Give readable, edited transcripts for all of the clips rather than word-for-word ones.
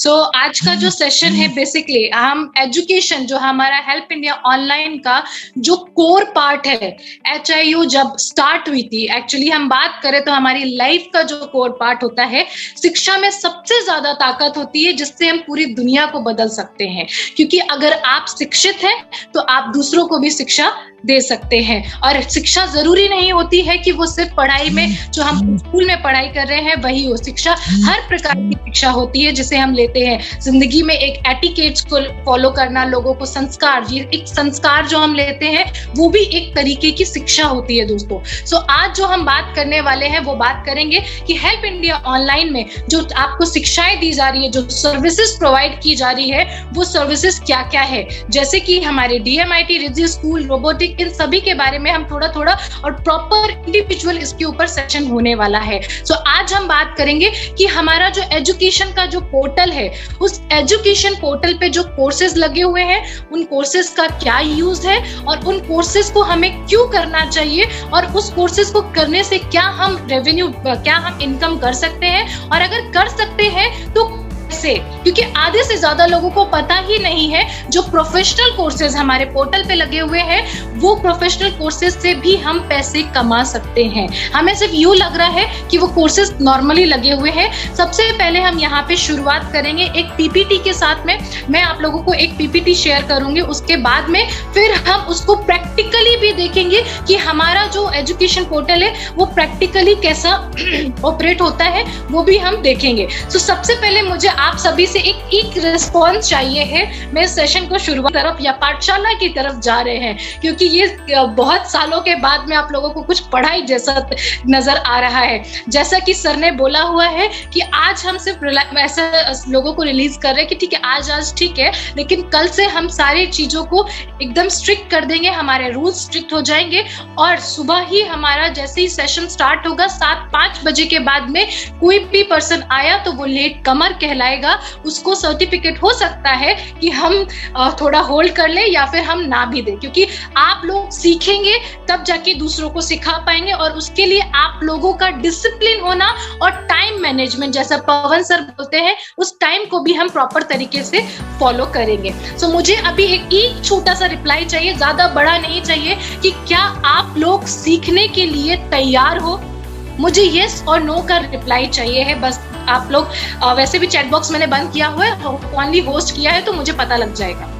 सो आज का जो सेशन है बेसिकली हम एजुकेशन जो हमारा हेल्प इंडिया ऑनलाइन का जो कोर पार्ट है, HIU जब स्टार्ट हुई थी, एक्चुअली हम बात करें तो हमारी लाइफ का जो कोर पार्ट होता है, शिक्षा में सबसे ज्यादा ताकत होती है जिससे हम पूरी दुनिया को बदल सकते हैं। क्योंकि अगर आप शिक्षित हैं तो आप दूसरों को भी शिक्षा दे सकते हैं। और शिक्षा जरूरी नहीं होती है कि वो सिर्फ पढ़ाई में जो हम स्कूल में पढ़ाई कर रहे हैं वही हो। शिक्षा हर प्रकार की शिक्षा होती है जिसे हम लेते हैं। जिंदगी में एक एटिकेट्स को फॉलो करना, लोगों को संस्कार, ये एक संस्कार जो हम लेते हैं वो भी एक तरीके की शिक्षा होती है दोस्तों। सो आज जो हम बात करने वाले हैं वो बात करेंगे कि हेल्प इंडिया ऑनलाइन में जो आपको शिक्षाएं दी जा रही है, जो सर्विसेज प्रोवाइड की जा रही है, वो सर्विसेज क्या क्या है। जैसे कि हमारे DMIT, रिजी स्कूल, रोबोटिक, इन सभी के बारे में हम थोड़ा थोड़ा और प्रॉपर इंडिविजुअल इसके ऊपर सेशन होने वाला है। सो आज हम बात करेंगे कि हमारा जो एजुकेशन का जो पोर्टल है, उस एजुकेशन पोर्टल पे जो कोर्सेज लगे हुए हैं, उन कोर्सेज का क्या यूज है और उन कोर्सेज को हमें क्यों करना चाहिए और उस कोर्सेज को करने से क्या हम रेवेन्यू, क्या हम इनकम कर सकते हैं और अगर कर सकते हैं तो से, क्योंकि आधे से ज्यादा लोगों को पता ही नहीं है जो प्रोफेशनल कोर्सेज हमारे पोर्टल पे लगे हुए हैं, वो प्रोफेशनल कोर्सेज से भी हम पैसे कमा सकते हैं। हमें सिर्फ यूं लग रहा है कि वो कोर्सेज नॉर्मली लगे हुए हैं। सबसे पहले हम यहाँ पे शुरुआत करेंगे एक PPT के साथ में। मैं आप लोगों को एक PPT शेयर करूंगी, उसके बाद में फिर हम उसको प्रैक्टिकली भी देखेंगे कि हमारा जो एजुकेशन पोर्टल है वो प्रैक्टिकली कैसा ऑपरेट होता है, वो भी हम देखेंगे। तो सबसे पहले मुझे आप सभी से एक रिस्पॉन्स चाहिए है। मैं सेशन को शुरुआत तरफ या पाठशाला की तरफ जा रहे हैं, क्योंकि ये बहुत सालों के बाद में आप लोगों को कुछ पढ़ाई जैसा नजर आ रहा है। जैसा कि सर ने बोला हुआ है कि आज हम सिर्फ ऐसा लोगों को रिलीज कर रहे हैं कि ठीक है आज ठीक है, लेकिन कल से हम सारी चीजों को एकदम स्ट्रिक्ट कर देंगे, हमारे रूल्स स्ट्रिक्ट हो जाएंगे और सुबह ही हमारा जैसे ही सेशन स्टार्ट होगा 7-5 बजे के बाद में कोई भी पर्सन आया तो वो लेट कमर कहलाएगा, उसको सर्टिफिकेट हो सकता है कि हम थोड़ा होल्ड कर ले या फिर हम ना भी दे, क्योंकि आप लोग सीखेंगे तब जाके दूसरों को सिखा पाएंगे और उसके लिए आप लोगों का डिसिप्लिन होना और टाइम मैनेजमेंट, जैसा पवन सर बोलते हैं, उस टाइम को भी हम प्रॉपर तरीके से फॉलो करेंगे। सो मुझे अभी एक छोटा सा रिप्लाई चाहिए, ज्यादा बड़ा नहीं चाहिए, कि क्या आप लोग सीखने के लिए तैयार हो। मुझे यस और नो का रिप्लाई चाहिए है बस। आप लोग वैसे भी चैट बॉक्स मैंने बंद किया हुआ है, ओनली होस्ट किया है तो मुझे पता लग जाएगा।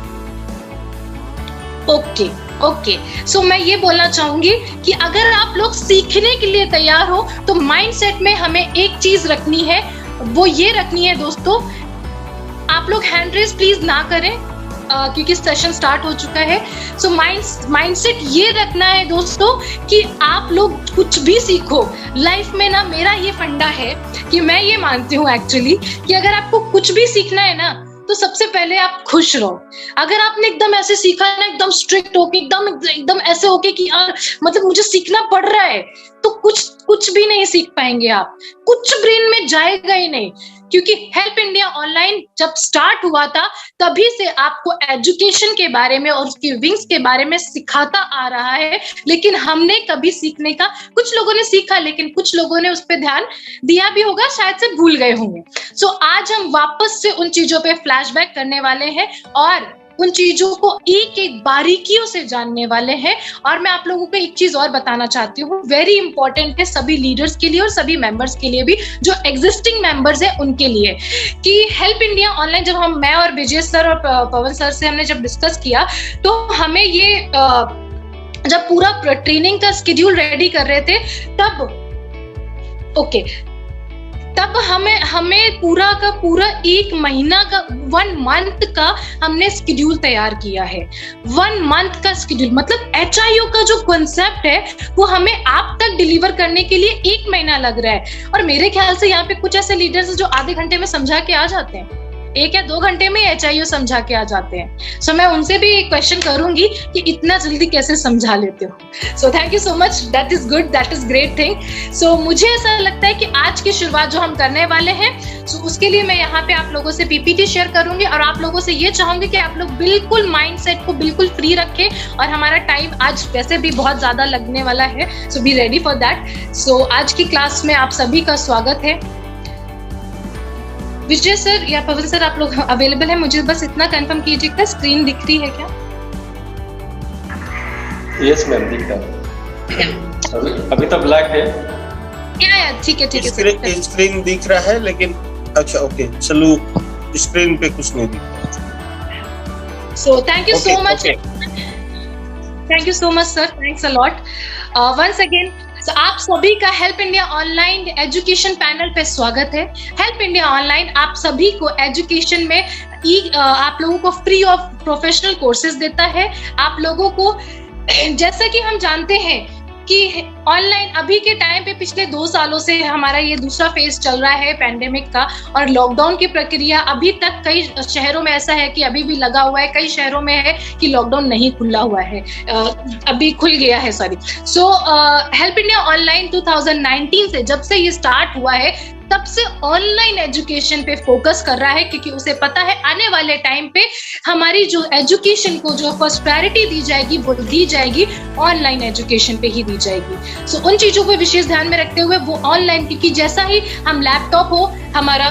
ओके। सो मैं ये बोलना चाहूंगी कि अगर आप लोग सीखने के लिए तैयार हो तो माइंडसेट में हमें एक चीज रखनी है, वो ये रखनी है दोस्तों, आप लोग हैंड रेज प्लीज ना करें क्योंकि सेशन स्टार्ट हो चुका है। सो माइंडसेट ये रखना है दोस्तों कि आप लोग कुछ भी सीखो लाइफ में ना। मेरा ये फंडा है कि मैं ये मानती हूँ एक्चुअली कि अगर आपको कुछ भी सीखना है ना तो सबसे पहले आप खुश रहो। अगर आपने एकदम ऐसे सीखा है ना, एकदम स्ट्रिक्ट होके, एकदम ऐसे होके कि यार मतलब मुझे सीखना पड़ रहा है, तो कुछ भी नहीं सीख पाएंगे आप, कुछ ब्रेन में जाएगा ही नहीं। क्योंकि हेल्प इंडिया ऑनलाइन जब स्टार्ट हुआ था तभी से आपको एजुकेशन के बारे में और उसकी विंग्स के बारे में सिखाता आ रहा है, लेकिन हमने कभी सीखने का, कुछ लोगों ने सीखा लेकिन कुछ लोगों ने उस पर ध्यान दिया भी होगा, शायद से भूल गए होंगे। सो आज हम वापस से उन चीजों पे फ्लैशबैक करने वाले हैं और उन चीजों को एक एक बारीकियों से जानने वाले हैं। और मैं आप लोगों को एक चीज और बताना चाहती हूँ, वेरी इंपॉर्टेंट है सभी लीडर्स के लिए और सभी मेंबर्स के लिए भी, जो एग्जिस्टिंग मेंबर्स है उनके लिए, कि हेल्प इंडिया ऑनलाइन जब मैं और विजय सर और पवन सर से हमने जब डिस्कस किया तो हमें ये जब पूरा ट्रेनिंग का शेड्यूल रेडी कर रहे थे तब हमें पूरा का पूरा 1 महीना का 1 मंथ का हमने शेड्यूल तैयार किया है। 1 मंथ का शेड्यूल मतलब HIU का जो कॉन्सेप्ट है वो हमें आप तक डिलीवर करने के लिए 1 महीना लग रहा है। और मेरे ख्याल से यहाँ पे कुछ ऐसे लीडर्स जो आधे घंटे में समझा के आ जाते हैं, 1 या 2 घंटे में HIU समझा के आ जाते हैं। सो मैं उनसे भी एक क्वेश्चन करूंगी कि इतना जल्दी कैसे समझा लेते हो। So thank you so much, that is good, that is great thing. So मुझे ऐसा लगता है कि आज की शुरुआत जो हम करने वाले हैं, सो उसके लिए मैं यहाँ पे आप लोगों से PPT शेयर करूंगी और आप लोगों से ये चाहूंगी कि आप लोग बिल्कुल माइंडसेट को बिल्कुल फ्री रखें। और हमारा टाइम आज वैसे भी बहुत ज्यादा लगने वाला है, सो बी रेडी फॉर दैट। सो आज की क्लास में आप सभी का स्वागत है। विजय सर या पवन सर, आप लोग अवेलेबल है? मुझे बस इतना कंफर्म कीजिएगा, स्क्रीन दिख रही है क्या? यस मैम, दिख रहा है। अभी तो ब्लैक है। या ठीक है। स्क्रीन दिख रहा है लेकिन अच्छा ओके, चलो स्क्रीन पे कुछ नहीं दिख रहा। So thank you so much, thank you so much sir, thanks a lot once again. So, आप सभी का help India online education panel पे स्वागत है। हेल्प इंडिया ऑनलाइन आप सभी को एजुकेशन में आप लोगों को फ्री ऑफ प्रोफेशनल कोर्सेज देता है। आप लोगों को जैसा कि हम जानते हैं कि ऑनलाइन अभी के टाइम पे पिछले 2 सालों से हमारा ये दूसरा फेज चल रहा है पैंडेमिक का, और लॉकडाउन की प्रक्रिया अभी तक कई शहरों में ऐसा है कि अभी भी लगा हुआ है, कई शहरों में है कि लॉकडाउन नहीं खुला हुआ है, अभी खुल गया है sorry. So help India online 2019 से जब से ये स्टार्ट हुआ है तब से ऑनलाइन एजुकेशन पे फोकस कर रहा है, क्योंकि उसे पता है आने वाले टाइम पे हमारी जो एजुकेशन को जो फर्स्ट प्रायोरिटी दी जाएगी वो दी जाएगी ऑनलाइन एजुकेशन पे ही दी जाएगी। सो उन चीजों को विशेष ध्यान में रखते हुए वो ऑनलाइन, क्योंकि जैसा ही हम लैपटॉप हो हमारा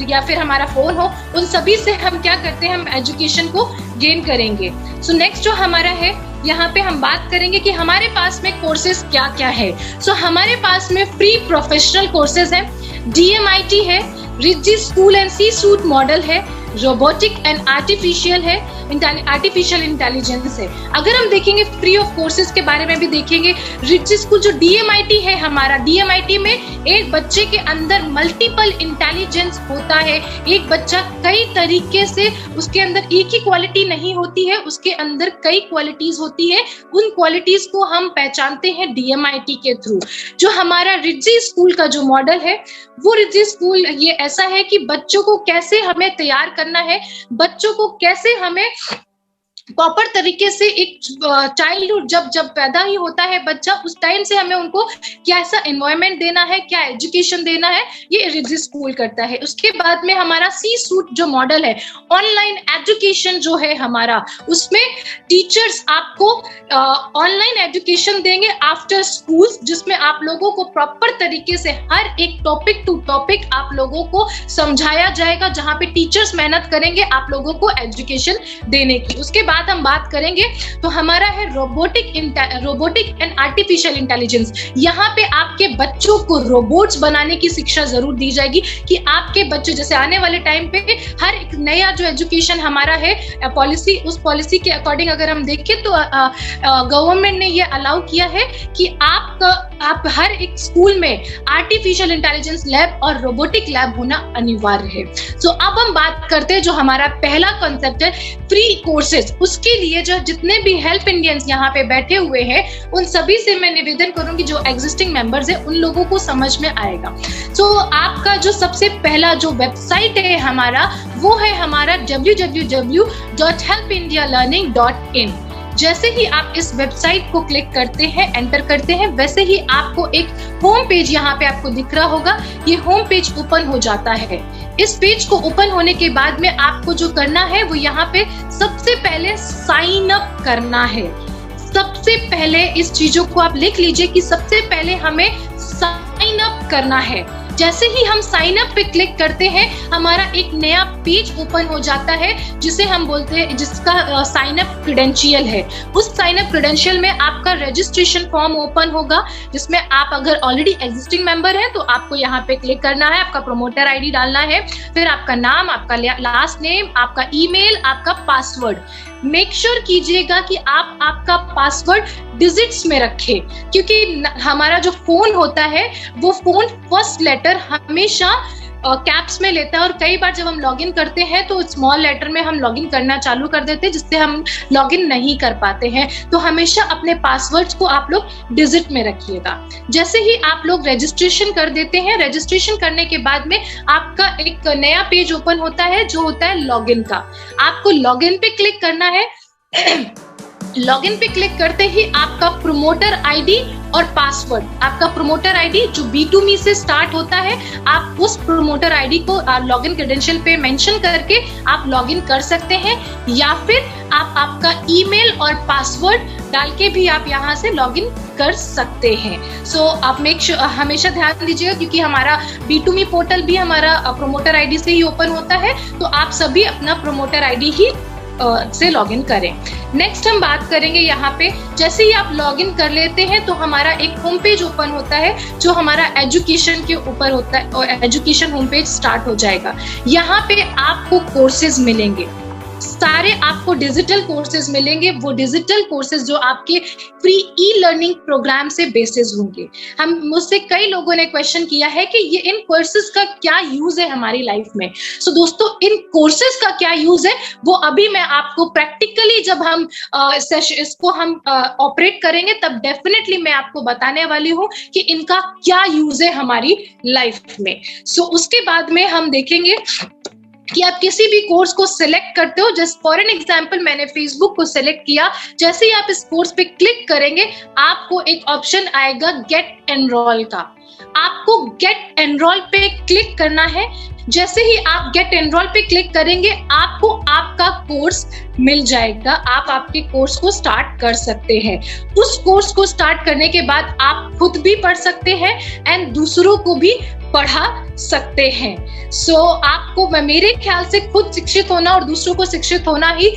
या फिर हमारा फोन हो, उन सभी से हम क्या करते हैं, हम एजुकेशन को गेन करेंगे। सो नेक्स्ट जो हमारा है, यहाँ पे हम बात करेंगे कि हमारे पास में कोर्सेज क्या क्या है। सो हमारे पास में फ्री प्रोफेशनल कोर्सेज है, DMIT है, Riddhi school and C suite model है, रोबोटिक एंड आर्टिफिशियल इंटेलिजेंस है। अगर हम देखेंगे फ्री ऑफ कोर्सेज के बारे में भी देखेंगे, रिद्धि स्कूल जो DMIT है हमारा, DMIT में एक बच्चे के अंदर मल्टीपल इंटेलिजेंस होता है। एक बच्चा कई तरीके से, उसके अंदर एक ही क्वालिटी नहीं होती है, उसके अंदर कई क्वालिटीज होती है। उन क्वालिटीज को हम पहचानते हैं DMIT के थ्रू। जो हमारा रिद्धि स्कूल का जो मॉडल है, वो रिद्धि स्कूल ये ऐसा है कि बच्चों को कैसे हमें तैयार करना है, बच्चों को कैसे हमें प्रॉपर तरीके से, एक चाइल्डहुड जब पैदा ही होता है बच्चा, उस टाइम से हमें उनको कैसा एनवायरनमेंट देना है, क्या एजुकेशन देना है, ये रिद्धि स्कूल करता है। उसके बाद में हमारा सी सूट जो मॉडल है, ऑनलाइन एजुकेशन जो है हमारा, उसमें टीचर्स आपको ऑनलाइन एजुकेशन देंगे आफ्टर स्कूल, जिसमें आप लोगों को प्रॉपर तरीके से हर एक टॉपिक टू टॉपिक आप लोगों को समझाया जाएगा, जहां पे टीचर्स मेहनत करेंगे आप लोगों को एजुकेशन देने की। उसके बाद हम बात करेंगे तो हमारा है रोबोटिक एंड आर्टिफिशियल इंटेलिजेंस। यहाँ पे आपके बच्चों को रोबोट्स बनाने की शिक्षा जरूर दी जाएगी, कि आपके बच्चे, जैसे आने वाले टाइम पे हर एक नया जो एजुकेशन हमारा है पॉलिसी, उस पॉलिसी के अकॉर्डिंग अगर हम देखें तो गवर्नमेंट ने ये अलाउ किया है कि आप हर एक स्कूल में आर्टिफिशियल इंटेलिजेंस लैब और रोबोटिक लैब होना अनिवार्य है। सो अब हम बात करते हैं जो हमारा पहला कॉन्सेप्ट है फ्री कोर्सेज। उसके लिए जो जितने भी हेल्प इंडियंस यहाँ पे बैठे हुए हैं, उन सभी से मैं निवेदन करूंगी, जो एग्जिस्टिंग मेंबर्स है उन लोगों को समझ में आएगा। सो आपका जो सबसे पहला जो वेबसाइट है हमारा, वो है हमारा www.helpindialearning.in। जैसे ही आप इस वेबसाइट को क्लिक करते हैं, एंटर करते हैं, वैसे ही आपको एक होम पेज यहाँ पे आपको दिख रहा होगा, ये होम पेज ओपन हो जाता है। इस पेज को ओपन होने के बाद में आपको जो करना है वो यहाँ पे सबसे पहले साइन अप करना है। सबसे पहले इस चीजों को आप लिख लीजिए कि सबसे पहले हमें साइन अप करना है। जैसे ही हम साइन अप पे क्लिक करते हैं, हमारा एक नया पेज ओपन हो जाता है, जिसे हम बोलते हैं, जिसका साइन अप क्रेडेंशियल है। उस साइन अप क्रेडेंशियल में आपका रजिस्ट्रेशन फॉर्म ओपन होगा, जिसमें आप अगर ऑलरेडी एग्जिस्टिंग मेंबर हैं तो आपको यहाँ पे क्लिक करना है, आपका प्रोमोटर आईडी डालना है, फिर आपका नाम, आपका लास्ट नेम, आपका ईमेल, आपका पासवर्ड। मेक श्योर कीजिएगा कि आप आपका पासवर्ड डिजिट्स में रखें, क्योंकि हमारा जो फोन होता है वो फोन फर्स्ट लेटर हमेशा कैप्स में लेता है, और कई बार जब हम लॉगिन करते हैं तो स्मॉल लेटर में हम लॉगिन करना चालू कर देते हैं, जिससे हम लॉगिन नहीं कर पाते हैं। तो हमेशा अपने पासवर्ड्स को आप लोग डिजिट में रखिएगा। जैसे ही आप लोग रजिस्ट्रेशन कर देते हैं, रजिस्ट्रेशन करने के बाद में आपका एक नया पेज ओपन होता है, जो होता है लॉगिन का। आपको लॉगिन पे क्लिक करना है। लॉगिन पे क्लिक करते ही आपका प्रोमोटर आईडी और पासवर्ड, आपका प्रोमोटर आईडी जो B2Me से स्टार्ट होता है, आप उस प्रोमोटर आईडी को लॉगिन क्रेडेंशियल पे मेंशन करके आप लॉगिन कर सकते हैं, या फिर आप आपका ईमेल और पासवर्ड डाल के भी आप यहाँ से लॉगिन कर सकते हैं। सो आप हमेशा ध्यान दीजिएगा, क्योंकि हमारा B2Me पोर्टल भी हमारा प्रोमोटर आईडी से ही ओपन होता है, तो आप सभी अपना प्रोमोटर आईडी ही से लॉगिन करें। नेक्स्ट हम बात करेंगे यहाँ पे, जैसे ही आप लॉगिन कर लेते हैं तो हमारा एक होम पेज ओपन होता है जो हमारा एजुकेशन के ऊपर होता है, और एजुकेशन होम पेज स्टार्ट हो जाएगा। यहाँ पे आपको कोर्सेज मिलेंगे, सारे आपको डिजिटल कोर्सेज मिलेंगे। वो डिजिटल कोर्सेज जो आपके फ्री ई लर्निंग प्रोग्राम से बेसिस होंगे। मुझसे कई लोगों ने क्वेश्चन किया है कि ये इन कोर्सेज का क्या यूज है हमारी लाइफ में। सो दोस्तों, इन कोर्सेज का क्या यूज है वो अभी मैं आपको प्रैक्टिकली जब हम इसको हम ऑपरेट करेंगे तब डेफिनेटली मैं आपको बताने वाली हूँ कि इनका क्या यूज है हमारी लाइफ में। सो उसके बाद में हम देखेंगे कि आप किसी भी कोर्स को सिलेक्ट करते हो। जस्ट फॉर एन एग्जांपल मैंने फेसबुक को सिलेक्ट किया, जैसे ही आप इस कोर्स पे क्लिक करेंगे आपको एक ऑप्शन आएगा गेट एनरोल का। आपको गेट एनरोल पे क्लिक करना है। जैसे ही आप गेट एनरोल पे क्लिक करेंगे आपको आपका कोर्स मिल जाएगा, आप आपके कोर्स को स्टार्ट कर सकते हैं। उस कोर्स को स्टार्ट करने के बाद आप खुद भी पढ़ सकते हैं एंड दूसरों को भी पढ़ा सकते हैं। सो आपको, मेरे ख्याल से खुद शिक्षित होना और दूसरों को शिक्षित होना ही,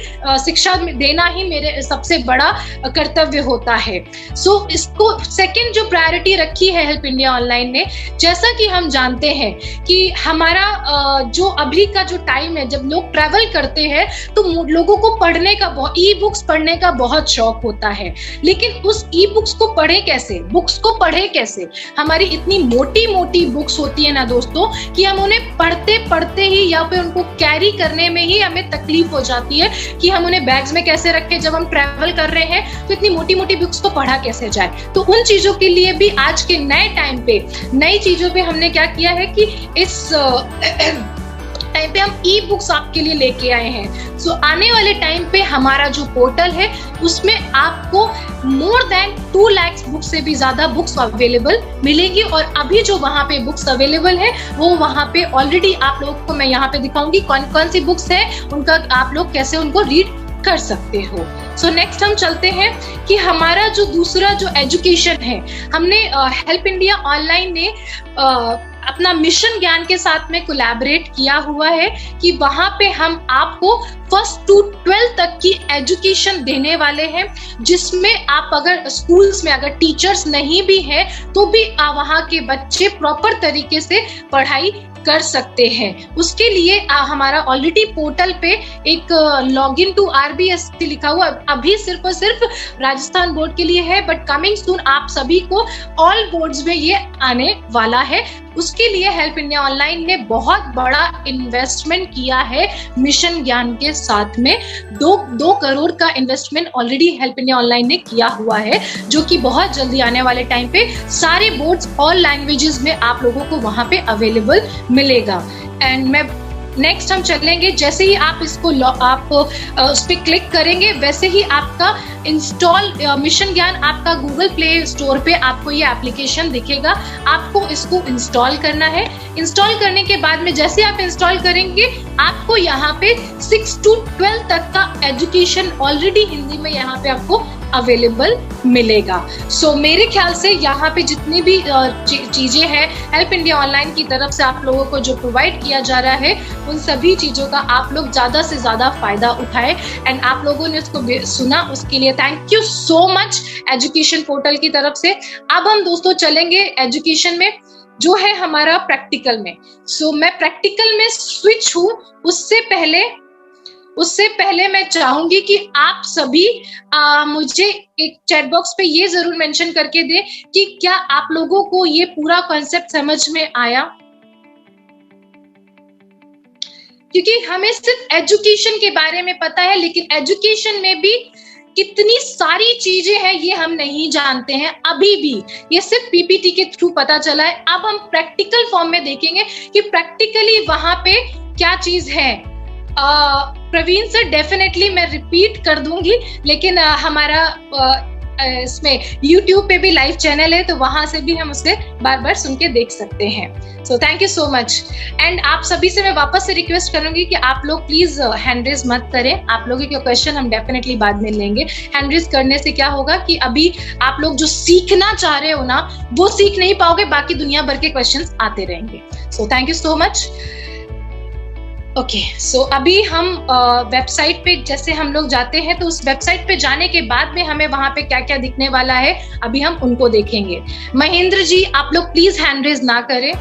शिक्षा देना ही मेरे सबसे बड़ा कर्तव्य होता है। सो इसको सेकंड जो प्रायोरिटी रखी है हेल्प इंडिया ऑनलाइन ने, जैसा कि हम जानते हैं कि हमारा जो अभी का जो टाइम है, जब लोग ट्रैवल करते हैं तो लोगों को पढ़ने का, ई बुक्स पढ़ने का बहुत शौक होता है, लेकिन उस ई बुक्स को पढ़े कैसे, बुक्स को पढ़े कैसे। हमारी इतनी मोटी मोटी बुक्स होती है ना दोस्तों कि हम उन्हें पढ़ते पढ़ते ही या फिर उनको कैरी करने में ही हमें तकलीफ हो जाती है कि हम उन्हें बैग्स में कैसे रखें। जब हम ट्रैवल कर रहे हैं तो इतनी मोटी मोटी बुक्स को पढ़ा कैसे जाए। तो उन चीजों के लिए भी आज के नए टाइम पे, नई चीजों पे हमने क्या किया है कि इस टाइम पे हम ई बुक्स आपके लिए लेके आए हैं। सो आने वाले टाइम पे हमारा जो पोर्टल है उसमें आपको मोर देन 2 लाख बुक्स से भी ज्यादा बुक्स अवेलेबल मिलेंगी। और अभी जो वहां पे बुक्स अवेलेबल है वो वहां पे ऑलरेडी आप लोगों को मैं यहाँ पे दिखाऊंगी कौन कौन सी बुक्स है, उनका आप लोग कैसे उनको रीड कर सकते हो। सो नेक्स्ट हम चलते हैं कि हमारा जो दूसरा जो एजुकेशन है, हमने हेल्प इंडिया ऑनलाइन ने अपना मिशन ज्ञान के साथ में कोलैबोरेट किया हुआ है कि वहां पे हम आपको 1st to 12th तक की एजुकेशन देने वाले हैं, जिसमें आप अगर स्कूल्स में अगर टीचर्स नहीं भी हैं तो भी वहां के बच्चे प्रॉपर तरीके से पढ़ाई कर सकते हैं। उसके लिए हमारा ऑलरेडी पोर्टल पे एक लॉगिन टू RBST लिखा हुआ अभी सिर्फ और सिर्फ राजस्थान बोर्ड के लिए है, बट कमिंग सून आप सभी को ऑल बोर्ड्स में ये आने वाला है। उसके लिए हेल्प इंडिया ऑनलाइन ने बहुत बड़ा इन्वेस्टमेंट किया है मिशन ज्ञान के साथ में। 2 करोड़ का investment already help India online ने किया हुआ है, जो कि बहुत जल्दी आने वाले टाइम पे सारे बोर्ड्स ऑल लैंग्वेजेस में आप लोगों को वहां पे अवेलेबल मिलेगा। एंड मैं नेक्स्ट हम चलेंगे, जैसे ही आप इसको आप उस पर क्लिक करेंगे वैसे ही आपका इंस्टॉल मिशन ज्ञान आपका गूगल प्ले स्टोर पे आपको ये एप्लीकेशन दिखेगा। आपको इसको इंस्टॉल करना है। इंस्टॉल करने के बाद में जैसे आप इंस्टॉल करेंगे आपको यहाँ पे 6 to 12 तक का एजुकेशन ऑलरेडी हिंदी में यहाँ पे आपको अवेलेबल मिलेगा। सो मेरे ख्याल से यहाँ पे जितनी भी चीजें हैं हेल्प इंडिया ऑनलाइन की तरफ से आप लोगों को जो प्रोवाइड किया जा रहा है, उन सभी चीजों का आप लोग ज्यादा से ज्यादा फायदा उठाएं। एंड आप लोगों ने उसको सुना, उसके लिए thank you so much education portal की तरफ से। अब हम दोस्तों चलेंगे एजुकेशन में, जो है हमारा प्रैक्टिकल में। सो मैं प्रैक्टिकल में स्विच हूँ, उससे पहले मैं चाहूंगी कि आप सभी मुझे एक चैट बॉक्स पे ये जरूर मेंशन करके दे कि क्या आप लोगों को ये पूरा कॉन्सेप्ट समझ में आया, क्योंकि हमें सिर्फ एजुकेशन के बारे में पता है, लेकिन एजुकेशन में भी कितनी सारी चीजें हैं ये हम नहीं जानते हैं अभी भी। ये सिर्फ पीपीटी के थ्रू पता चला है। अब हम प्रैक्टिकल फॉर्म में देखेंगे कि प्रैक्टिकली वहां पे क्या चीज है। प्रवीण सर डेफिनेटली मैं रिपीट कर दूंगी, लेकिन हमारा इसमें YouTube पे भी लाइव चैनल है, तो वहां से भी हम उसे बार बार सुन के देख सकते हैं। सो thank you so much. And आप सभी से मैं वापस से रिक्वेस्ट करूंगी कि आप लोग प्लीज हैंड रेज मत करें। आप लोगों के क्वेश्चन हम डेफिनेटली बाद में लेंगे। हैंड रेज करने से क्या होगा कि अभी आप लोग जो सीखना चाह रहे हो ना, वो सीख नहीं पाओगे, बाकी दुनिया भर के क्वेश्चंस आते रहेंगे। So thank you so much. Okay, so अभी हम वेबसाइट पे जैसे हम लोग जाते हैं, तो उस वेबसाइट पे जाने के बाद में हमें वहां पे क्या क्या दिखने वाला है, अभी हम उनको देखेंगे। महेंद्र जी, आप लोग प्लीज हैंड रेज ना करें।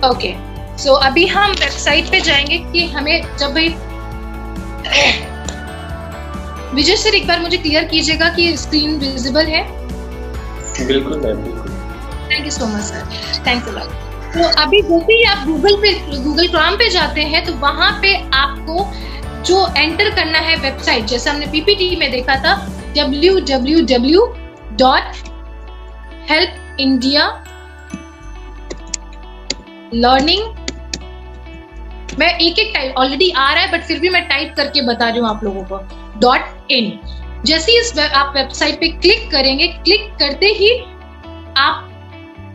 ओके, सो अभी हम वेबसाइट पे जाएंगे कि हमें जब भी विजय सर एक बार मुझे क्लियर कीजिएगा कि स्क्रीन विजिबल है। बिल्कुल मैम, बिल्कुल। Thank you so much sir, thanks a lot. तो अभी जैसे ही आप गूगल क्रोम पे जाते हैं, तो वहां पे आपको जो एंटर करना है वेबसाइट, जैसे हमने पीपीटी में देखा था, www.helpindia लर्निंग। मैं एक एक टाइप ऑलरेडी आ रहा है, बट फिर भी मैं टाइप करके बता रही हूँ आप लोगों को। .in। जैसे इस आप वेबसाइट पे क्लिक करेंगे, क्लिक करते ही आप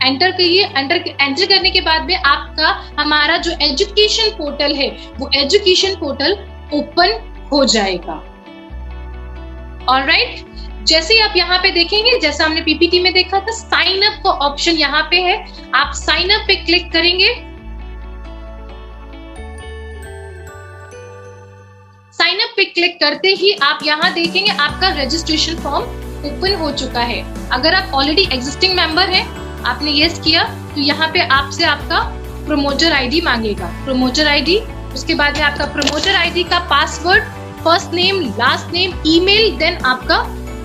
एंटर करिए। एंटर करने के बाद में आपका हमारा जो एजुकेशन पोर्टल है, वो एजुकेशन पोर्टल ओपन हो जाएगा। ऑलराइट, जैसे ही आप यहाँ पे देखेंगे, जैसा हमने पीपीटी में देखा था, साइन अप का ऑप्शन यहाँ पे है। आप साइन अप पे क्लिक करेंगे। साइन अप पे क्लिक करते ही आप यहाँ देखेंगे आपका रजिस्ट्रेशन फॉर्म ओपन हो चुका है। अगर आप ऑलरेडी एग्जिस्टिंग मेंबर हैं, आपने यस किया, तो यहाँ पे आपसे आपका प्रमोटर आईडी मांगेगा। प्रमोटर आईडी, उसके बाद में आपका प्रमोटर आईडी का password, first name, last name, email, then आपका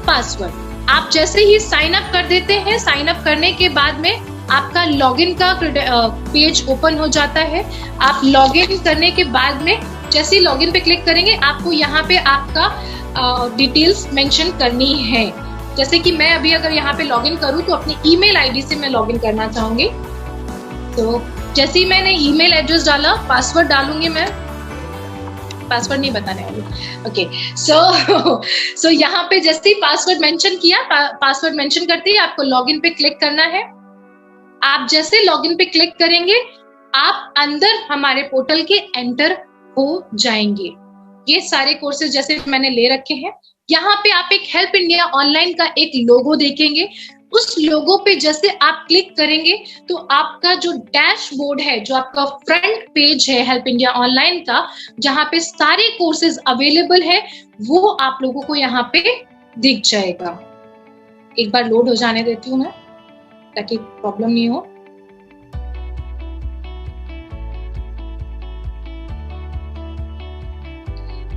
पासवर्ड। आप जैसे ही साइन अप कर देते हैं, साइन अप करने के बाद में आपका लॉगिन का पेज ओपन हो जाता है। आप लॉगिन करने के बाद में जैसे ही लॉगिन पे क्लिक करेंगे, आपको यहाँ पे आपका डिटेल्स मेंशन करनी है। जैसे कि मैं अभी अगर यहाँ पे लॉगिन करूँ, तो अपनी ईमेल आईडी से मैं लॉगिन करना चाहूंगी। तो जैसे ही मैंने ईमेल एड्रेस डाला, पासवर्ड डालूंगी मैं, पासवर्ड नहीं बताने वाली। ओके, सो यहाँ पे जैसे ही पासवर्ड मेंशन किया, पासवर्ड मेंशन करते ही आपको लॉगिन पे क्लिक करना है। आप जैसे लॉगिन पे क्लिक करेंगे, आप अंदर हमारे पोर्टल के एंटर हो जाएंगे। ये सारे कोर्सेज जैसे मैंने ले रखे हैं। यहाँ पे आप एक हेल्प इंडिया ऑनलाइन का एक लोगो देखेंगे। उस लोगो पे जैसे आप क्लिक करेंगे, तो आपका जो डैशबोर्ड है, जो आपका फ्रंट पेज है हेल्प इंडिया ऑनलाइन का, जहाँ पे सारे कोर्सेज अवेलेबल है, वो आप लोगों को यहाँ पे दिख जाएगा। एक बार लोड हो जाने देती हूँ मैं, ताकि प्रॉब्लम नहीं हो।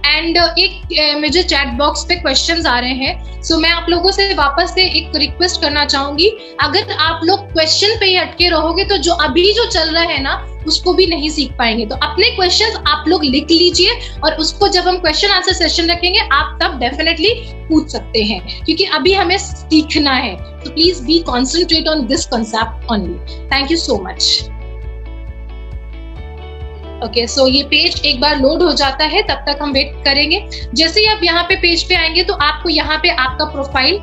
एंड एक मुझे चैट बॉक्स पे क्वेश्चंस आ रहे हैं, सो मैं आप लोगों से वापस से एक रिक्वेस्ट करना चाहूंगी। अगर आप लोग क्वेश्चन पे ही अटके रहोगे, तो जो अभी जो चल रहा है ना, उसको भी नहीं सीख पाएंगे। तो अपने क्वेश्चंस आप लोग लिख लीजिए, और उसको जब हम क्वेश्चन आंसर सेशन रखेंगे, आप तब डेफिनेटली पूछ सकते हैं, क्योंकि अभी हमें सीखना है। तो please be concentrate on this concept only. Thank you so much. Okay, so ये पेज एक बार लोड हो जाता है, तब तक हम वेट करेंगे। जैसे ही आप यहाँ पे पेज पे आएंगे, तो आपको यहाँ पे आपका प्रोफाइल,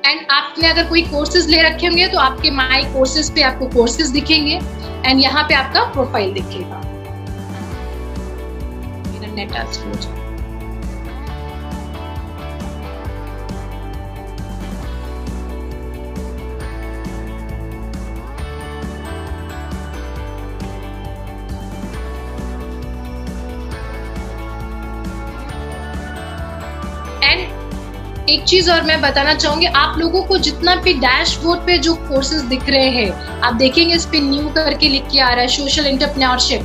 एंड आपने अगर कोई कोर्सेज ले रखे होंगे, तो आपके माई कोर्सेज पे आपको कोर्सेज दिखेंगे, एंड यहाँ पे आपका प्रोफाइल दिखेगा। मेरा नेट आज स्लो हो जाए। एक चीज और मैं बताना चाहूंगी, आप लोगों को जितना भी डैशबोर्ड पे जो कोर्सेज दिख रहे हैं, आप देखेंगे इस पे न्यू करके लिख के आ रहा है, social entrepreneurship,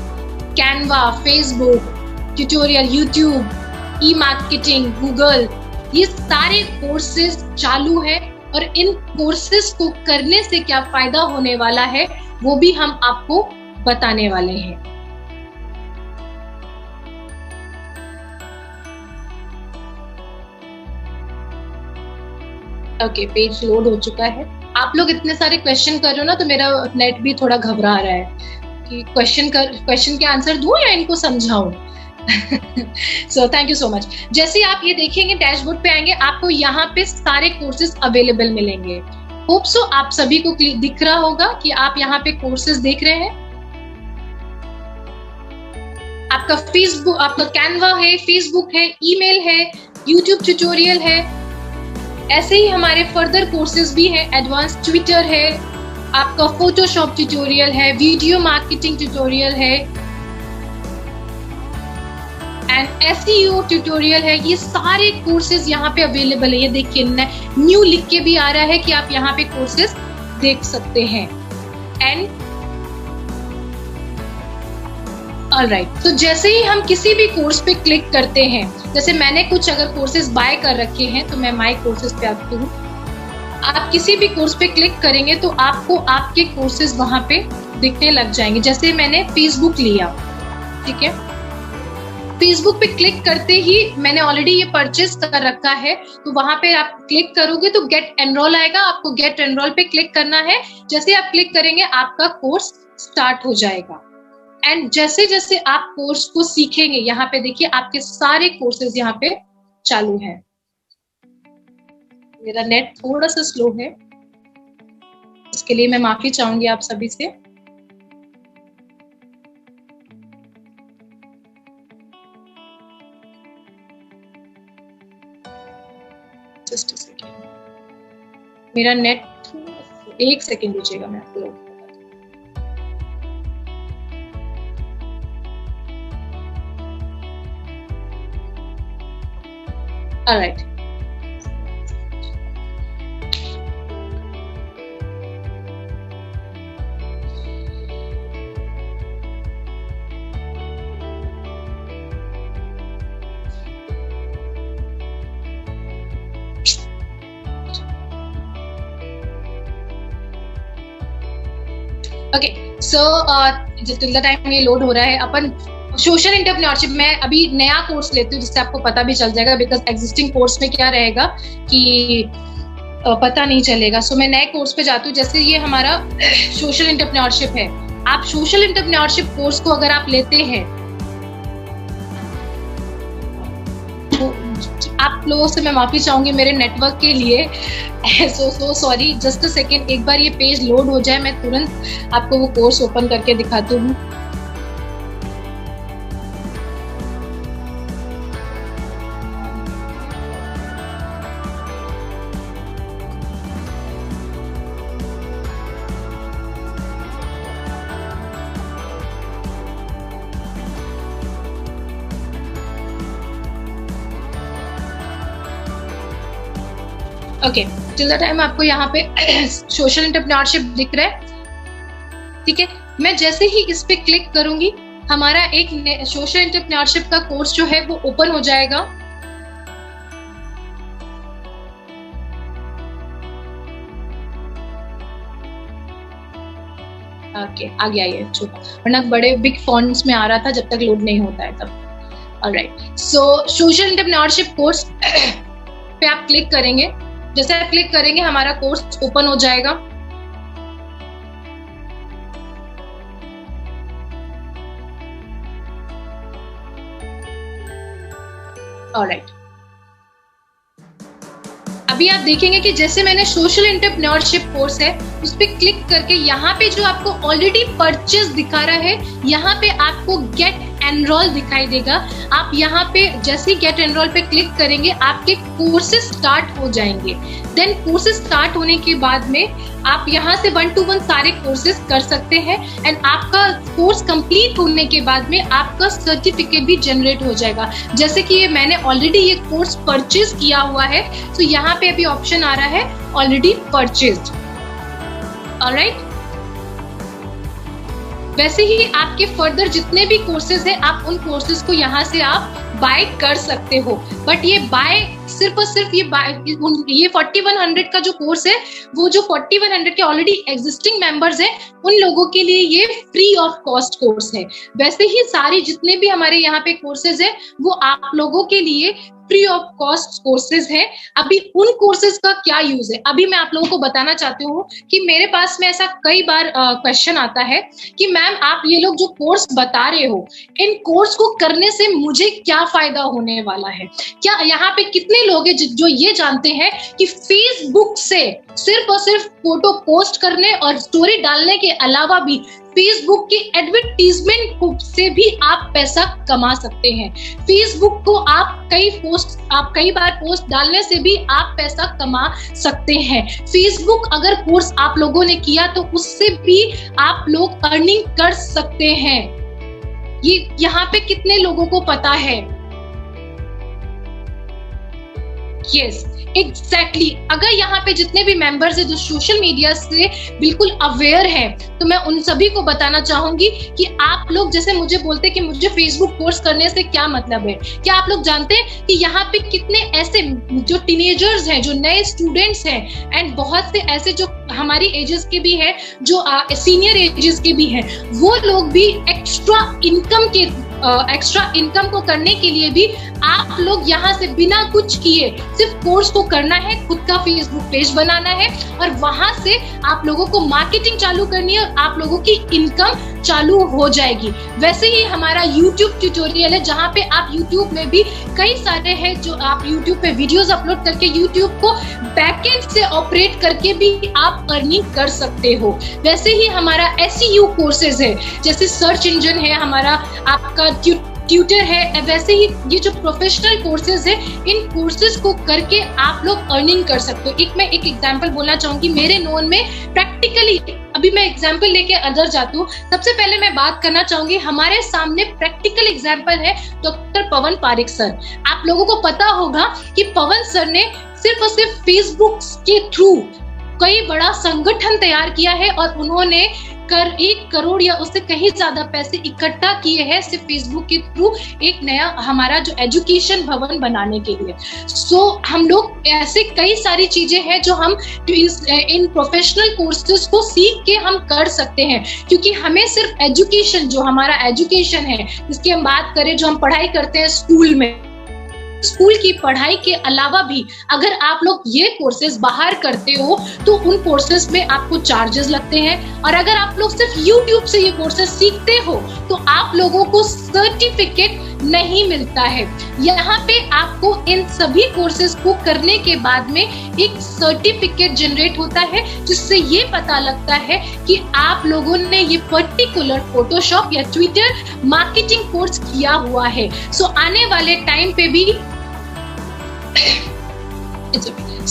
Canva, Facebook, tutorial, YouTube, e marketing, Google, ये सारे कोर्सेज चालू है। और इन कोर्सेज को करने से क्या फायदा होने वाला है, वो भी हम आपको बताने वाले हैं। ओके, पेज लोड हो चुका है। आप लोग इतने सारे क्वेश्चन कर रहे हो ना, तो मेरा नेट भी थोड़ा घबरा रहा है कि क्वेश्चन के आंसर दूं या इनको समझाऊं। सो थैंक यू सो मच। जैसे आप ये देखेंगे, डैशबोर्ड पे आएंगे, आपको यहाँ पे सारे कोर्सेज अवेलेबल मिलेंगे। होप सो आप सभी को दिख रहा होगा कि आप यहाँ पे कोर्सेज देख रहे हैं। आपका फेसबुक, आपका कैनवा है, फेसबुक है, ईमेल है, यूट्यूब ट्यूटोरियल है। ऐसे ही हमारे फर्दर कोर्सेज भी हैं। एडवांस ट्विटर है, आपका फोटोशॉप ट्यूटोरियल है, वीडियो मार्केटिंग ट्यूटोरियल है एंड एसईओ ट्यूटोरियल है। ये सारे कोर्सेज यहाँ पे अवेलेबल है। ये देखिए, न्यू लिख के भी आ रहा है कि आप यहाँ पे कोर्सेज देख सकते हैं। एंड ऑलराइट, तो जैसे ही हम किसी भी कोर्स पे क्लिक करते हैं, जैसे मैंने कुछ अगर कोर्सेज बाय कर रखे हैं तो मैं माय कोर्सेज पे आती हूँ। आप किसी भी कोर्स पे क्लिक करेंगे तो आपको आपके कोर्सेज वहां पे दिखने लग जाएंगे। जैसे मैंने फेसबुक लिया, ठीक है, फेसबुक पे क्लिक करते ही मैंने ऑलरेडी ये परचेज कर रखा है, तो वहां पे आप क्लिक करोगे तो गेट एनरोल आएगा। आपको गेट एनरोल पे क्लिक करना है। जैसे आप क्लिक करेंगे आपका कोर्स स्टार्ट हो जाएगा। एंड जैसे जैसे आप कोर्स को सीखेंगे, यहाँ पे देखिए आपके सारे कोर्सेज यहाँ पे चालू हैं। मेरा नेट थोड़ा सा स्लो है, इसके लिए मैं माफी चाहूंगी आप सभी से। जस्ट अ सेकेंड, मेरा नेट एक सेकेंड रुचेगा, मैं आपको ऑलराइट। ओके, सो जितना टाइम ये लोड हो रहा है, अपन सोशल एंटरप्रेन्योरशिप में अभी नया कोर्स लेती हूँ जिससे आपको पता भी चल जाएगा, बिकॉज एग्जिस्टिंग कोर्स में क्या रहेगा कि पता नहीं चलेगा। सो मैं नए कोर्स पे जाती हूँ। जैसे ये हमारा सोशल एंटरप्रेन्योरशिप है। आप सोशल एंटरप्रेन्योरशिप कोर्स को अगर आप लेते हैं, तो आप लोगों से मैं माफी चाहूंगी मेरे नेटवर्क के लिए। So sorry, just a second, एक बार ये पेज लोड हो जाए, मैं तुरंत आपको वो कोर्स ओपन करके दिखाती हूँ। ओके, टिल द टाइम आपको यहाँ पे सोशल एंटरप्रेन्योरशिप दिख रहा है, ठीक है। मैं जैसे ही इस पे क्लिक करूंगी, हमारा एक सोशल एंटरप्रेन्योरशिप का कोर्स जो है वो ओपन हो जाएगा। ओके, आ गया ये छोटा, वरना बड़े बिग फॉन्ट्स में आ रहा था जब तक लोड नहीं होता है तब। ऑलराइट, सो सोशल एंटरप्रेन्योरशिप कोर्स पे आप क्लिक करेंगे। जैसे आप क्लिक करेंगे हमारा कोर्स ओपन हो जाएगा। ऑलराइट, अभी आप देखेंगे कि जैसे मैंने सोशल एंटरप्रेन्योरशिप कोर्स है उस पे क्लिक करके यहाँ पे जो आपको ऑलरेडी परचेज दिखा रहा है, यहाँ पे आपको गेट एनरोल दिखाई देगा। आप यहाँ पे जैसे ही गेट एनरोल पे क्लिक करेंगे आपके कोर्सेज स्टार्ट हो जाएंगे। देन कोर्सेज स्टार्ट होने के बाद में आप यहाँ से 1-to-1 सारे कोर्सेज कर सकते हैं एंड आपका कोर्स कंप्लीट होने के बाद में आपका सर्टिफिकेट भी जनरेट हो जाएगा। जैसे कि ये मैंने ऑलरेडी ये कोर्स परचेज किया हुआ है, तो यहाँ पे अभी ऑप्शन आ रहा है ऑलरेडी परचेज्ड। ऑलराइट, वैसे ही आपके फर्दर जितने भी कोर्सेज हैं, आप उन कोर्सेज को यहाँ से आप बाय कर सकते हो। बट ये बाय सिर्फ और सिर्फ ये 4100 का जो कोर्स है, वो जो 4100 के ऑलरेडी एग्जिस्टिंग मेंबर्स हैं उन लोगों के लिए ये फ्री ऑफ कॉस्ट कोर्स है। वैसे ही सारी जितने भी हमारे यहाँ पे कोर्सेज है वो आप लोगों के लिए फ्री ऑफ कॉस्ट कोर्सेज है। अभी उन कोर्सेज का क्या यूज है, अभी मैं आप लोगों को बताना चाहती हूँ कि मेरे पास में ऐसा कई बार क्वेश्चन आता है कि मैम आप ये लोग जो कोर्स बता रहे हो, इन कोर्स को करने से मुझे क्या फायदा होने वाला है। क्या यहाँ पे कितने लोग हैं जो ये जानते हैं कि फेसबुक से सिर्फ और सिर्फ फोटो पोस्ट करने और स्टोरी डालने के अलावा भी फेसबुक की एडवर्टीजमेंट से भी आप पैसा कमा सकते हैं। फेसबुक को आप कई बार पोस्ट डालने से भी आप पैसा कमा सकते हैं। फेसबुक अगर कोर्स आप लोगों ने किया तो उससे भी आप लोग अर्निंग कर सकते हैं। ये यहाँ पे कितने लोगों को पता है? Yes, exactly. अगर यहाँ पे जितने भी मेंबर्स हैं जो सोशल मीडिया से बिल्कुल अवेयर हैं, तो मैं उन सभी को बताना चाहूंगी कि आप लोग जैसे मुझे बोलते हैं कि मुझे फेसबुक कोर्स करने से क्या मतलब है। क्या आप लोग जानते हैं कि यहाँ पे कितने ऐसे जो टीनेजर्स हैं, जो नए स्टूडेंट्स हैं, एंड बहुत से ऐसे जो हमारी एजेस के भी हैं, जो सीनियर एजेस के भी हैं, वो लोग भी एक्स्ट्रा इनकम को करने के लिए भी आप लोग यहाँ से बिना कुछ किए सिर्फ कोर्स को करना है, खुद का फेसबुक पेज बनाना है और वहां से आप लोगों को मार्केटिंग चालू करनी है और आप लोगों की इनकम चालू हो जाएगी। वैसे ही हमारा YouTube ट्यूटोरियल है जहाँ पे आप YouTube में भी कई सारे हैं जो आप YouTube पे वीडियोस अपलोड करके YouTube को बैकएंड से ऑपरेट करके भी आप अर्निंग कर सकते हो। वैसे ही हमारा SEO कोर्सेज है, जैसे सर्च इंजन है, हमारा आपका ट्यूटर है, वैसे ही ये जो प्रोफेशनल कोर्सेज है, इन कोर्सेज को करके आप लोग अर्निंग कर सकते हो। मैं एक एग्जांपल बोलना चाहूंगी मेरे नोन में प्रैक्टिकली। अभी मैं एग्जांपल लेके अंदर जाती हूँ। सबसे पहले मैं बात करना चाहूंगी, हमारे सामने प्रैक्टिकल एग्जांपल है डॉक्टर पवन पारिक सर। आप लोगों को पता होगा कि पवन सर ने सिर्फ और सिर्फ फेसबुक के थ्रू कई बड़ा संगठन तैयार किया है और उन्होंने 1 करोड़ या उससे कहीं ज्यादा पैसे इकट्ठा किए हैं सिर्फ फेसबुक के थ्रू एक नया हमारा जो एजुकेशन भवन बनाने के लिए। सो हम लोग ऐसे कई सारी चीजें हैं जो हम इन प्रोफेशनल कोर्सेज को सीख के हम कर सकते हैं, क्योंकि हमें सिर्फ एजुकेशन, जो हमारा एजुकेशन है जिसकी हम बात करें, जो हम पढ़ाई करते हैं स्कूल की पढ़ाई के अलावा भी अगर आप लोग ये कोर्सेज बाहर करते हो तो उन कोर्सेज में आपको चार्जेस लगते हैं। और अगर आप लोग सिर्फ YouTube से ये कोर्सेज सीखते हो तो आप लोगों को सर्टिफिकेट नहीं मिलता है। यहाँ पे आपको इन सभी कोर्सेज को करने के बाद में एक सर्टिफिकेट जनरेट होता है जिससे ये पता लगता है कि आप लोगों ने ये पर्टिकुलर फोटोशॉप या ट्विटर मार्केटिंग कोर्स किया हुआ है। सो आने वाले टाइम पे भी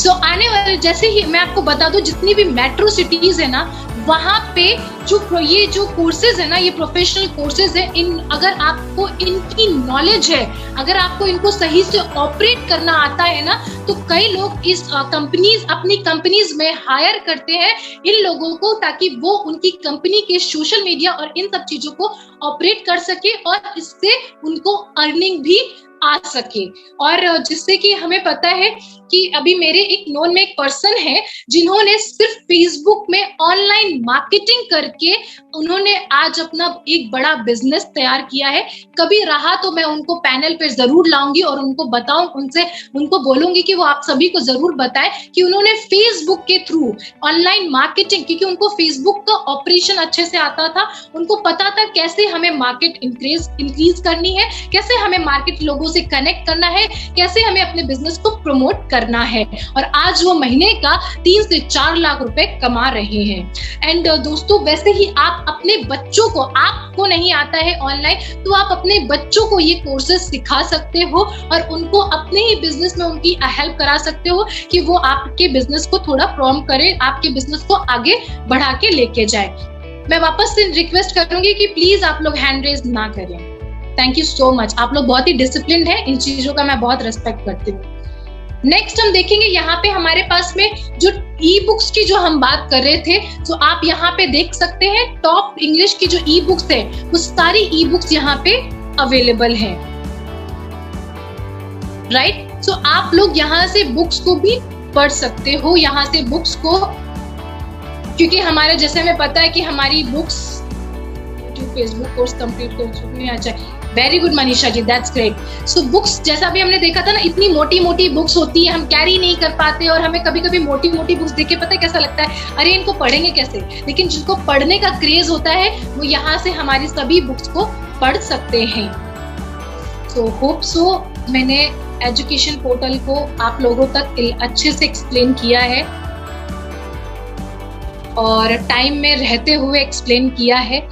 आने वाले, जैसे ही मैं आपको बता दूं, जितनी भी मेट्रो सिटीज है ना, वहां पे ये जो कोर्सेज है ना, ये प्रोफेशनल कोर्सेज है, अगर आपको इनकी नॉलेज है, अगर आपको इनको सही से ऑपरेट करना आता है ना, तो कई लोग इस अपनी कंपनीज में हायर करते हैं इन लोगों को, ताकि वो उनकी कंपनी के सोशल मीडिया और इन सब चीजों को ऑपरेट कर सके और इससे उनको अर्निंग भी आ सके। और जिससे कि हमें पता है कि अभी मेरे एक नोन में एक पर्सन है जिन्होंने सिर्फ फेसबुक में ऑनलाइन मार्केटिंग करके उन्होंने आज अपना एक बड़ा बिजनेस तैयार किया है। कभी रहा तो मैं उनको पैनल पे जरूर लाऊंगी और उनको बताऊं, उनको बोलूंगी कि वो आप सभी को जरूर बताएं कि उन्होंने फेसबुक के थ्रू ऑनलाइन मार्केटिंग, क्योंकि उनको फेसबुक का ऑपरेशन अच्छे से आता था, उनको पता था कैसे हमें मार्केट इंक्रीज करनी है, कैसे हमें मार्केट लोगों से कनेक्ट करना है, कैसे हमें अपने बिजनेस को प्रमोट करना है। और आज वो महीने का 3 से 4 लाख रुपए कमा रहे हैं। एंड दोस्तों, वैसे ही आप अपने बच्चों को, आपको नहीं आता है ऑनलाइन, तो आप अपने बच्चों को ये कोर्सेज सिखा सकते हो और उनको अपने ही बिजनेस में उनकी हेल्प करा सकते हो कि वो आपके बिजनेस को थोड़ा प्रॉम्प्ट करे, आपके बिजनेस को आगे बढ़ा के लेके जाए। मैं वापस से रिक्वेस्ट करूंगी कि प्लीज आप लोग हैंड रेज ना करें। थैंक यू सो मच, आप लोग बहुत ही डिसिप्लिन्ड है, इन चीजों का मैं बहुत रेस्पेक्ट करती हूँ। नेक्स्ट हम देखेंगे यहाँ पे हमारे पास में जो ई बुक्स की जो हम बात कर रहे थे, तो आप यहाँ पे देख सकते हैं टॉप इंग्लिश की जो ई बुक्स है वो सारी ई बुक्स यहाँ पे अवेलेबल है, राइट। सो आप लोग यहाँ से बुक्स को भी पढ़ सकते हो, यहाँ से बुक्स को, क्योंकि हमारे जैसे हमें पता है कि हमारी बुक्स फेसबुक कोर्स कंप्लीट कर चुकी हैं। अच्छा, very good Manisha ji, that's great. So books जैसा भी हमने देखा था ना, इतनी मोटी मोटी बुक्स होती है, हम कैरी नहीं कर पाते, और हमें कभी कभी मोटी मोटी बुक्स देख के पता है कैसा लगता है, अरे इनको पढ़ेंगे कैसे। लेकिन जिनको पढ़ने का क्रेज होता है वो यहाँ से हमारी सभी बुक्स को पढ़ सकते हैं। सो होप सो मैंने एजुकेशन पोर्टल को आप लोगों तक अच्छे से एक्सप्लेन किया है और टाइम में रहते हुए एक्सप्लेन किया है।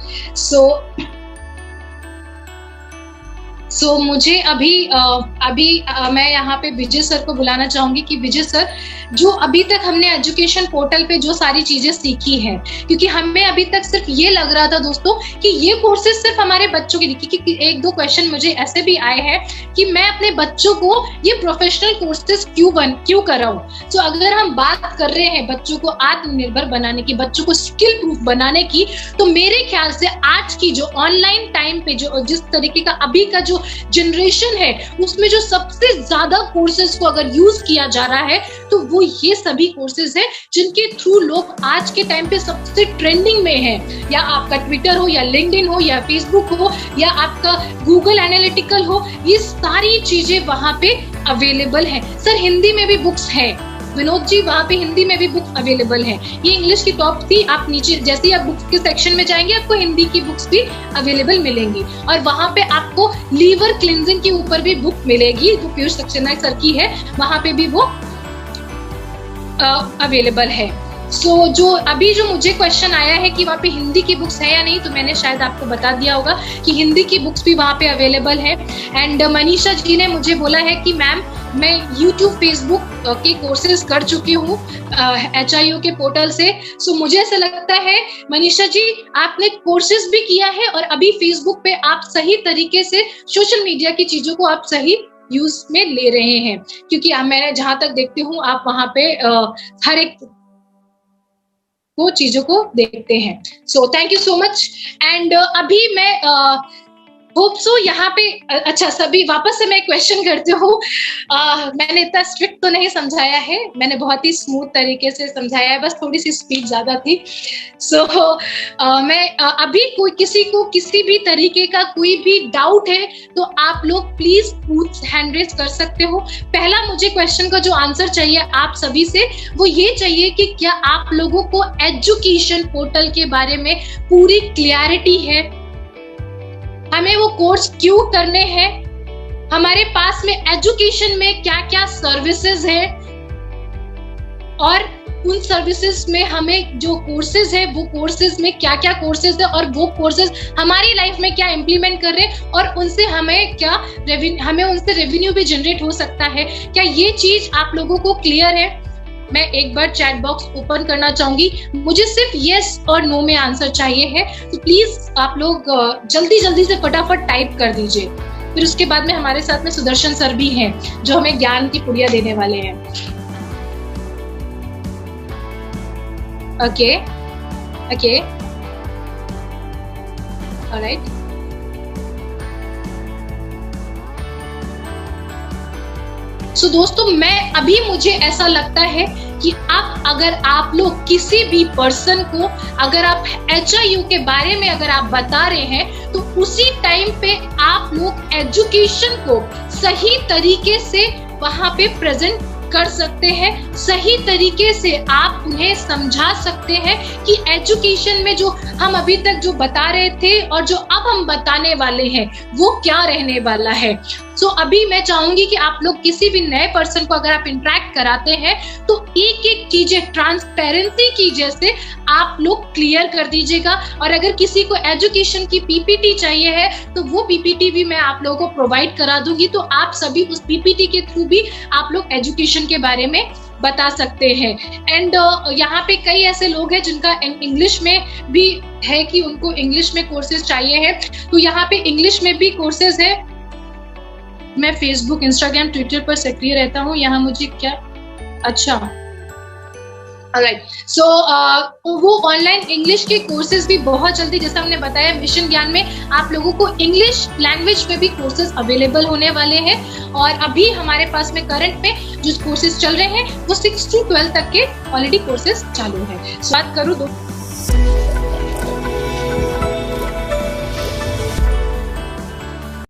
सो मुझे अभी मैं यहाँ पे विजय सर को बुलाना चाहूंगी कि विजय सर, जो अभी तक हमने एजुकेशन पोर्टल पे जो सारी चीजें सीखी हैं, क्योंकि हमें अभी तक सिर्फ ये लग रहा था दोस्तों कि ये कोर्सेज सिर्फ हमारे बच्चों के लिए, क्योंकि एक दो क्वेश्चन मुझे ऐसे भी आए हैं कि मैं अपने बच्चों को ये प्रोफेशनल कोर्सेज क्यों कराऊं। तो अगर हम बात कर रहे हैं बच्चों को आत्मनिर्भर बनाने की, बच्चों को स्किल प्रूफ बनाने की, तो मेरे ख्याल से आज की जो ऑनलाइन टाइम पे जो जिस तरीके का अभी का जो जनरेशन है, उसमें जो सबसे ज्यादा कोर्सेज को अगर यूज किया जा रहा है तो वो ये सभी कोर्सेज हैं जिनके थ्रू लोग आज के टाइम पे सबसे ट्रेंडिंग में हैं। या आपका ट्विटर हो, या लिंक्डइन हो, या फेसबुक हो, या आपका गूगल एनालिटिकल हो, ये सारी चीजें वहां पे अवेलेबल हैं। सर हिंदी में भी बुक्स हैं विनोद जी, वहां पे हिंदी में भी बुक्स अवेलेबल हैं। ये इंग्लिश की टॉप थी, आप नीचे जैसे ही आप बुक्स के सेक्शन में जाएंगे आपको हिंदी की बुक्स भी अवेलेबल मिलेंगी, और वहां पे आपको लीवर क्लिनजिंग के ऊपर भी बुक मिलेगी जो पीयूष सक्सेना सर की है, वहां पे भी वो अवेलेबल है। सो जो अभी जो मुझे क्वेश्चन आया है कि वहाँ पे हिंदी की बुक्स है या नहीं, तो मैंने शायद आपको बता दिया होगा कि हिंदी की बुक्स भी वहाँ पे अवेलेबल है। एंड मनीषा जी ने मुझे बोला है कि मैम मैं यूट्यूब फेसबुक के कोर्सेज कर चुकी हूँ HIO के पोर्टल से। सो मुझे ऐसा लगता है मनीषा जी आपने कोर्सेज भी किया है और अभी फेसबुक पे आप सही तरीके से सोशल मीडिया की चीजों को आप सही यूज में ले रहे हैं, क्योंकि मैंने जहां तक देखती हूँ आप वहां पे हर एक वो चीजों को देखते हैं। सो thank you so much. And अभी मैं होप सो यहाँ पे अच्छा सभी वापस से मैं क्वेश्चन करती हूँ। मैंने इतना स्ट्रिक्ट तो नहीं समझाया है, मैंने बहुत ही स्मूथ तरीके से समझाया है, बस थोड़ी सी स्पीड ज्यादा थी। सो मैं अभी कोई किसी को किसी भी तरीके का कोई भी डाउट है तो आप लोग प्लीज हैंड रेज कर सकते हो। पहला मुझे क्वेश्चन का जो आंसर चाहिए आप सभी से वो ये चाहिए कि क्या आप लोगों को एजुकेशन पोर्टल के बारे में पूरी क्लियरिटी है, हमें वो कोर्स क्यों करने हैं, हमारे पास में एजुकेशन में क्या क्या सर्विसेज है, और उन सर्विसेज में हमें जो कोर्सेज है वो कोर्सेज में क्या क्या कोर्सेज है, और वो कोर्सेज हमारी लाइफ में क्या इंप्लीमेंट कर रहे हैं, और उनसे हमें उनसे रेवेन्यू भी जनरेट हो सकता है। क्या ये चीज आप लोगों को क्लियर है? मैं एक बार चैट बॉक्स ओपन करना चाहूंगी, मुझे सिर्फ यस और नो में आंसर चाहिए है, तो प्लीज आप लोग जल्दी जल्दी से फटाफट टाइप कर दीजिए। फिर उसके बाद में हमारे साथ में सुदर्शन सर भी हैं जो हमें ज्ञान की पुड़िया देने वाले हैं। Okay okay alright. सो दोस्तों मुझे ऐसा लगता है कि अगर आप लोग किसी भी पर्सन को अगर आप HIO के बारे में अगर आप बता रहे हैं तो उसी टाइम पे आप लोग एजुकेशन को सही तरीके से वहां पे प्रेजेंट कर सकते हैं, सही तरीके से आप उन्हें समझा सकते हैं कि एजुकेशन में जो हम अभी तक जो बता रहे थे और जो अब हम बताने वाले हैं वो क्या रहने वाला है। सो अभी मैं चाहूंगी कि आप लोग किसी भी नए पर्सन को अगर आप इंटरेक्ट कराते हैं तो एक एक चीजें ट्रांसपेरेंसी की जैसे आप लोग क्लियर कर दीजिएगा, और अगर किसी को एजुकेशन की PPT चाहिए है तो वो PPT भी मैं आप लोगों को प्रोवाइड करा दूंगी, तो आप सभी उस PPT के थ्रू भी आप लोग एजुकेशन के बारे में बता सकते हैं। एंड यहाँ पे कई ऐसे लोग हैं जिनका इंग्लिश में भी है कि उनको इंग्लिश में कोर्सेज चाहिए है, तो यहाँ पे इंग्लिश में भी कोर्सेज है। मैं फेसबुक, इंस्टाग्राम, ट्विटर पर सक्रिय रहता हूँ, यहाँ मुझे क्या अच्छा राइट, सो वो ऑनलाइन इंग्लिश के कोर्सेज भी बहुत जल्दी, जैसा हमने बताया, मिशन ज्ञान में आप लोगों को इंग्लिश लैंग्वेज पे भी कोर्सेज अवेलेबल होने वाले हैं। और अभी हमारे पास में करंट में जो कोर्सेज चल रहे हैं वो 6 to 12 तक के ऑलरेडी कोर्सेज चालू है। बात करूँ